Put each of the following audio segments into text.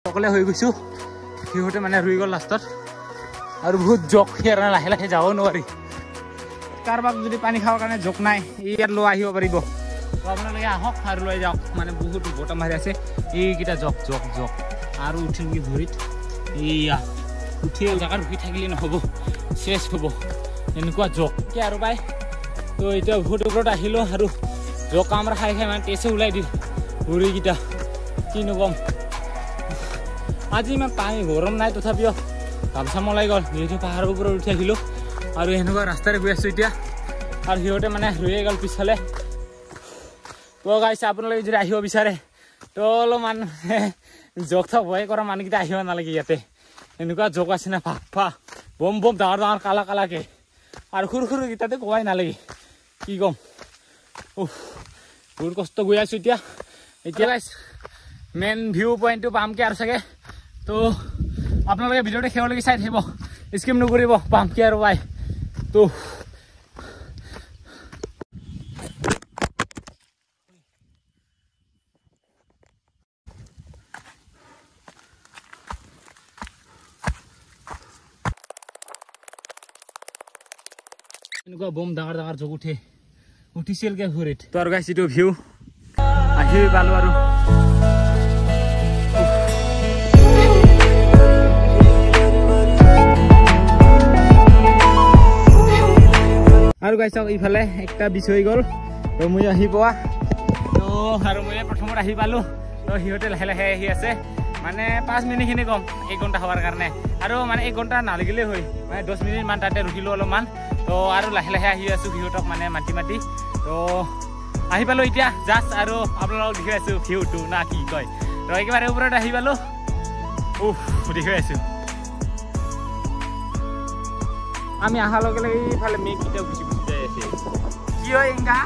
সকলে হৈ গৈছো সিহঁতে মানে ৰুই গ'ল লাষ্টত আৰু বহুত জক ইয়াৰ লাহে লাহে যাব নোৱাৰি কাৰোবাক যদি পানী খাবৰ কাৰণে জক নাই ইয়াত লৈ আহিব পাৰিব আপোনালোকে আহক আৰু লৈ যাওক মানে বহুত বটা মাৰি আছে এইকেইটা জক জক জক আৰু উঠিম কি ভৰিত এইয়া উঠি জেগাত ৰখি থাকিলে নহ'ব চেছ হ'ব এনেকুৱা জক কি আৰু পাই তো এতিয়া বহুত ওপৰত আহিলোঁ আৰু জক কামৰা খাই খাই মানে টেষ্টে ওলাই দিল ভৰিকেইটা কিনো ক'ম আজি ইমান পানী গৰম নাই তথাপিও গামচাম ওলাই গ'ল যিহেতু পাহাৰৰ ওপৰত উঠি আহিলোঁ আৰু এনেকুৱা ৰাস্তাৰে গৈ আছোঁ এতিয়া আৰু সিহঁতে মানে ৰৈয়ে গ'ল পিছফালে তো গাইছ আপোনালোকে যদি আহিব বিচাৰে তো অলপমান জক থক ভয় কৰা মানুহকেইটা আহিব নালাগে ইয়াতে এনেকুৱা জক আছে না ভাপা বম বম ডাঙৰ ডাঙৰ কালা কালাকে আৰু সৰু সৰুকেইটাতে কোৱাই নালাগে কি ক'ম বহুত কষ্ট গৈ আছোঁ এতিয়া গাইছ মেইন ভিউ পইণ্টটো পামকে আৰু চাগে তো আপোনালোকে ভিডিঅ'টো শেষলৈকে চাই থাকিব স্কিপ নকৰিব পামকে আৰু পাই তো এনেকুৱা বম ডাঙৰ ডাঙৰ জোক উঠিছিলকে ভৰিত তো আৰু গাইছ এইটো ভিউ আহি পালোঁ আৰু গাইছ ইফালে একটা বিচ হৈ গ'ল তো মই আহি পোৱা তো আৰু মই প্ৰথমত আহি পালোঁ তো সিহঁতে লাহে লাহে আহি আছে মানে 5 মিনিটখিনি কম 1 ঘণ্টা হোৱাৰ কাৰণে আৰু মানে 1 ঘণ্টা নালাগিলে হয় মানে 10 মিনিটমান তাতে ৰখিলোঁ অলপমান তো আৰু লাহে লাহে আহি আছোঁ সিহঁতক মানে মাতি মাতি তো আহি পালোঁ এতিয়া জাষ্ট আৰু আপোনালোকক দেখুৱাই আছোঁ ভিউটো না কি কয় তো একেবাৰে ওপৰত আহি পালোঁ দেখুৱাই আছোঁ আমি অহাৰ লগে লগে এইফালে মেঘকেইটা গুচি গুচি যাই আছে কি হয় এংগা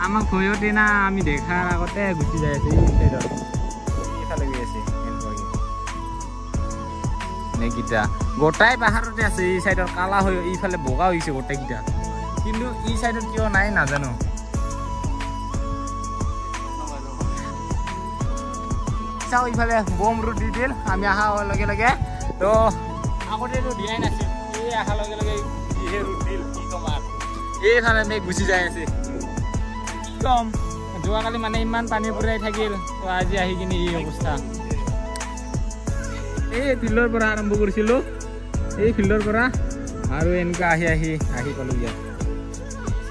আমাক ভয়তে না আমি দেখাৰ আগতে গুচি যাই আছে এই চাইডত এইফালে গৈ আছে মেঘকেইটা গোটাই পাহাৰতে আছে এই চাইডত কালা হৈ এইফালে বগা হৈছে গোটেইকেইটা কিন্তু এই চাইডত কিয় নাই নাজানো চাওঁ ইফালে বম ৰুট দি দিল আমি অহাৰ লগে লগে তো আগতেতো দিয়াই নাছিল এই অহাৰ লগে লগে যিহে ৰুট দিল কি ক'ম আৰু এইফালে মেঘ গুচি যাই আছে কি ক'ম যোৱাকালি মানে ইমান পানী পুৰাই থাকিল তো আজি আহি কিনে এই অৱস্থা এই ফিল্ডৰ পৰা আৰম্ভ কৰিছিলোঁ এই ফিল্ডৰ পৰা আৰু এনেকুৱা আহি পালোঁ ইয়াত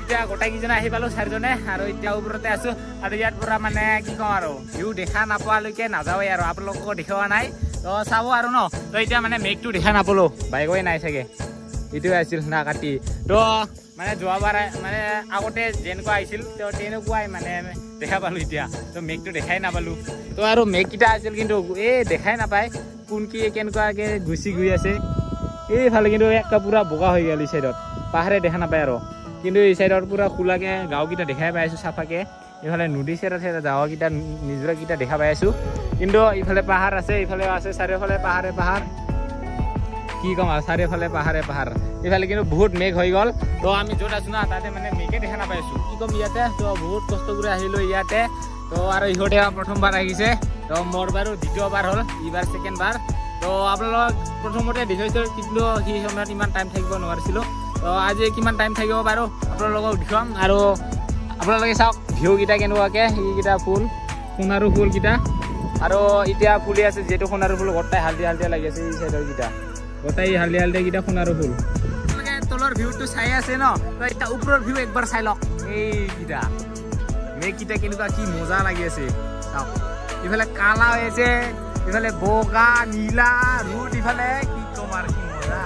এতিয়া গোটেইকেইজনে আহি পালোঁ 4জনে আৰু এতিয়া ওপৰতে আছোঁ আৰু ইয়াৰ পৰা মানে কি ক'ম আৰু ভিউ দেখা নাপোৱালৈকে নাযাওঁৱেই আৰু আপোনালোকক দেখুওৱা নাই তো চাব আৰু ন তো এতিয়া মানে মেঘটো দেখা নাপালোঁ বাইকই নাই চাগে এইটোৱে আছিল না কাটি তো মানে যোৱাবাৰ মানে আগতে যেনেকুৱা আহিছিল তো তেনেকুৱাই মানে দেখা পালোঁ এতিয়া তো মেঘটো দেখাই নাপালোঁ তো আৰু মেঘকেইটা আছিল কিন্তু এই দেখাই নাপায় কোন কি কেনেকুৱাকৈ গুচি গৈ আছে এইফালে কিন্তু একটা পুৰা বগা হৈ গ'ল এই চাইডত পাহাৰে দেখা নাপায় আৰু কিন্তু এই চাইডত পুৰা খোলাকৈ গাঁওকেইটা দেখাই পাই আছোঁ চাফাকৈ এইফালে নদী চেৰা গাঁৱকেইটা নিজৰাকেইটা দেখা পাই আছোঁ কিন্তু ইফালে পাহাৰ আছে ইফালে আছে চাৰিওফালে পাহাৰ কি ক'ম আৰু চাৰিওফালে পাহাৰ ইফালে কিন্তু বহুত মেঘ হৈ গ'ল তো আমি য'ত আছোঁ না তাতে মানে মেঘে দেখা নাপাই আছোঁ কি ক'ম ইয়াতে তো বহুত কষ্ট কৰি আহিলোঁ ইয়াতে তো আৰু ইহঁতে প্ৰথমবাৰ আহিছে তো মোৰ বাৰু দ্বিতীয়বাৰ হ'ল এইবাৰ ছেকেণ্ডবাৰ তো আপোনালোক প্ৰথমতে দেখাইছোঁ কিন্তু সেই সময়ত ইমান টাইম থাকিব নোৱাৰিছিলোঁ তো আজি কিমান টাইম থাকিব বাৰু আপোনালোকক দেখুৱাম আৰু আপোনালোকে চাওক ভিউকেইটা কেনেকুৱাকৈ এইকেইটা ফুল সোণাৰু ফুলকেইটা আৰু এতিয়া ফুলি আছে যিহেতু সোণাৰু ফুল গোটাই হালধীয়া লাগি আছে এই চাইডৰকেইটা গোটাই হালধীয়া সোণাৰু ফুল তলৰ ভিউটো চাই আছে ন তো এতিয়া ওপৰৰ ভিউ একবাৰ চাই লওক এইকেইটা মেঘকেইটা কেনেকুৱা কি মজা লাগি আছে চাওক ইফালে কালা হৈ আছে ইফালে বগা নীলা ৰুট ইফালে কি ক'ম আৰু কি মজা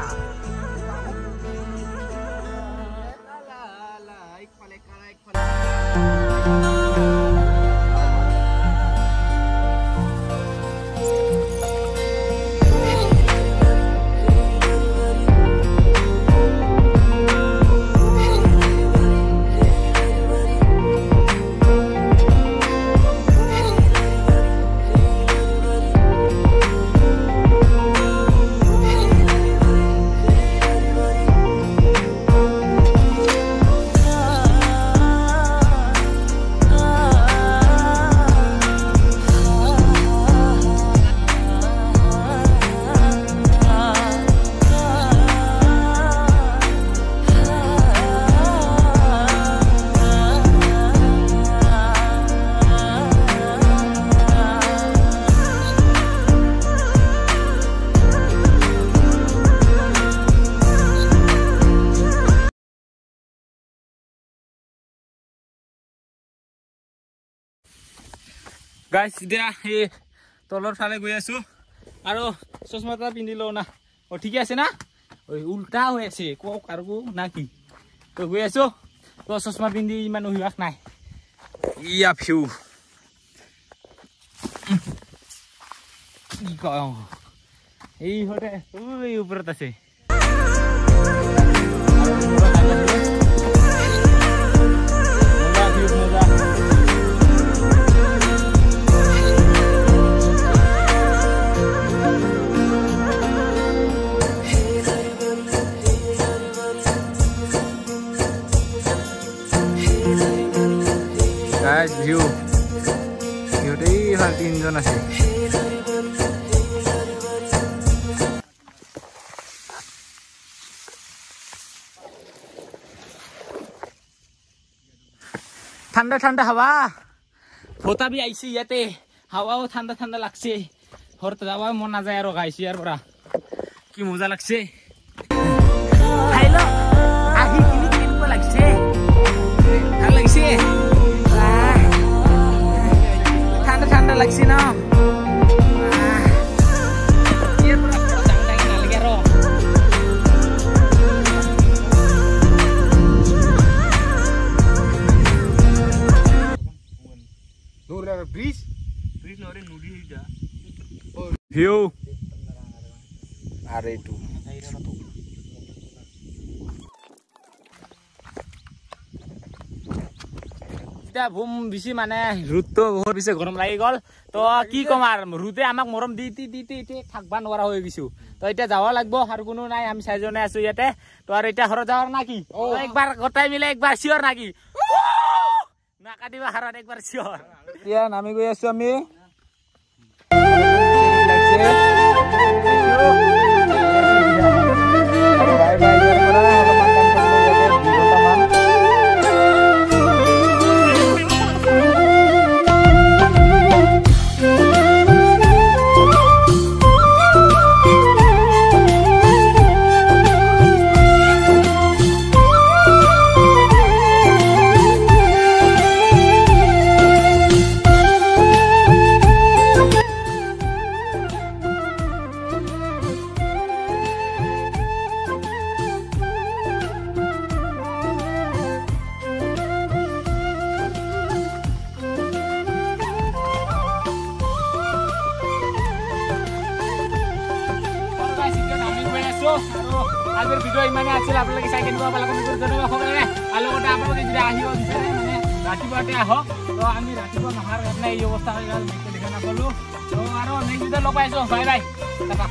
গাইছ এতিয়া এই তলৰ ফালে গৈ আছো আৰু চশমা এটা পিন্ধি লওঁ না ঠিকে আছে না উল্টা হৈ আছে কওক আৰু না কি তো গৈ আছো তো চশমা পিন্ধি ইমান অভ্যাস নাই ইয়া ভিউ কি কয় এই হতে ওই ওপৰত আছে guys view dei hal tinjon ase ठंडा ठंडा हवा होता भी आइसे याते हवाओ ठंडा ठंडा लागছে हर जावा मन ना जाय आरो गाइस यार बरा কি মজা লাগছে খাইলো আহি কিনি কিনব লাগছে ভাল লাগছে ঠান্ডা ঠান্ডা লাগছে না ইয়ার বরা জাং জাং না লাগে আরো ব্রিজ নরে নদী এটা ভিউ আর এইটু এটা ভূম বেশি মানে রুদটো বহুত বেশি গরম লাগি গল তো কি কম আর রুদে আমাক মরম দিতে দিতে ইতে থাকবা নরা হয়ে গিছু তো এটা যাওয়া লাগবো আর কোনো নাই আমি চাইজনে আছো ইয়াতে তো আর এটা হর যাওয়ার নাকি একবার গোটাই মিলে একবার শিওর নাকি না কাটিবা হারাত একবার শিওর ইয়া নামি গই আছো আমি বাই বাই ইয়ার পরে হলো মানকান করলো ইয়াতে 2 ঘন্টা মান আগৰ ভিডিও ইমানে আছিল আপোনালোকে চাই কেনেকুৱা পালে কমেন্ট কৰি জনাব সকলোৱে আৰু লগতে আপোনালোকে যদি আহিব বিচাৰে মানে ৰাতিপুৱাতে আহক তো আমি ৰাতিপুৱা নহাৰ কাৰণে এই অৱস্থা হৈ গ'ল মেকে দেখা নাপালো তো আৰু নেক্সট ভিডিও লগ পাইছো বাই বাই টাটা